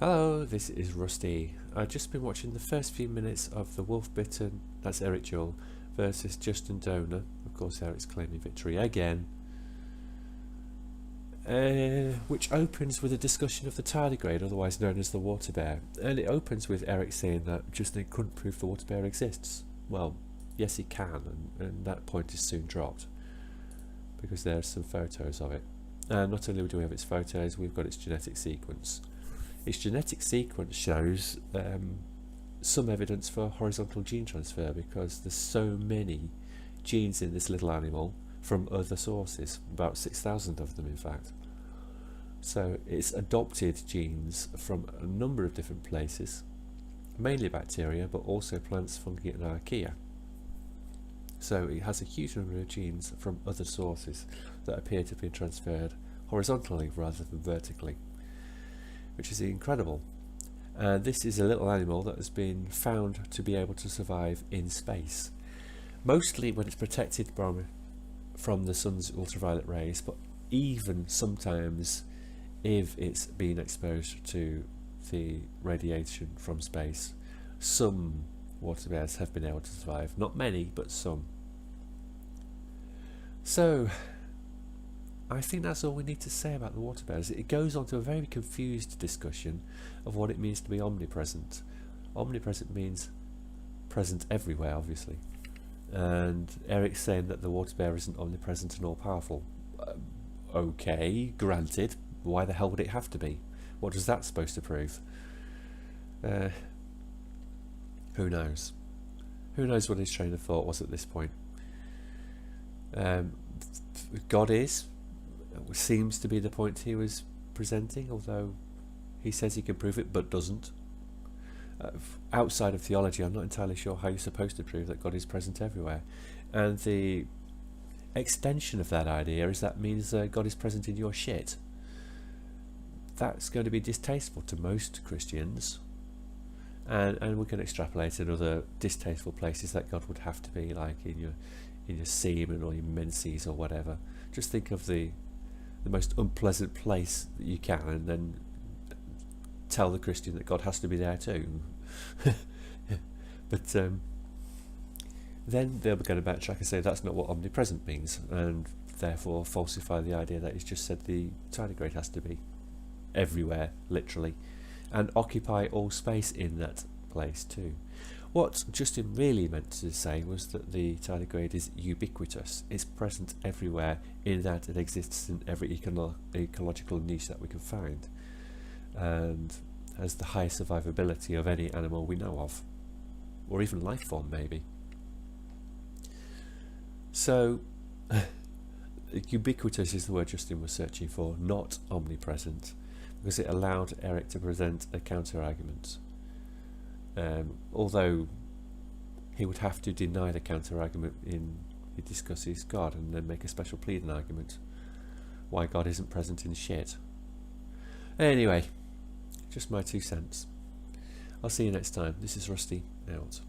Hello, this is Rusty. I've just been watching the first few minutes of the Wolf Bitten, that's Eric Jewell, versus Justin Dohner. Of course, Eric's claiming victory again. Which opens with a discussion of the tardigrade, otherwise known as the water bear. And it opens with Eric saying that Justin couldn't prove the water bear exists. Well, yes he can, and that point is soon dropped, because there are some photos of it. And not only do we have its photos, we've got its genetic sequence. Its genetic sequence shows some evidence for horizontal gene transfer, because there's so many genes in this little animal from other sources, about 6,000 of them in fact. So it's adopted genes from a number of different places, mainly bacteria, but also plants, fungi and archaea. So it has a huge number of genes from other sources that appear to have been transferred horizontally rather than vertically, which is incredible. This is a little animal that has been found to be able to survive in space, mostly when it's protected from the sun's ultraviolet rays, but even sometimes if it's been exposed to the radiation from space. Some water bears have been able to survive, not many, but some. So I think that's all we need to say about the water bears. It goes on to a very confused discussion of what it means to be omnipresent. Omnipresent means present everywhere, obviously. And Eric's saying that the water bear isn't omnipresent and all-powerful. Okay, granted. Why the hell would it have to be? What is that supposed to prove? Who knows? Who knows what his train of thought was at this point? God seems to be the point he was presenting, although he says he can prove it but doesn't. Outside of theology, I'm not entirely sure how you're supposed to prove that God is present everywhere. And the extension of that idea is that means God is present in your shit. That's going to be distasteful to most Christians, and we can extrapolate in other distasteful places that God would have to be, like in your semen or your menses or whatever. Just think of the most unpleasant place that you can, and then tell the Christian that God has to be there too. But then they'll be going to backtrack and say that's not what omnipresent means, and therefore falsify the idea that he's just said the tardigrade has to be everywhere, literally, and occupy all space in that place too. What Justin really meant to say was that the tardigrade is ubiquitous. It's present everywhere, in that it exists in every ecological niche that we can find, and has the highest survivability of any animal we know of, or even life form maybe. So ubiquitous is the word Justin was searching for, not omnipresent, because it allowed Eric to present a counter-argument. Although he would have to deny the counter-argument in he discusses God, and then make a special pleading argument why God isn't present in shit. Anyway, just my 2 cents. I'll see you next time. This is Rusty, out.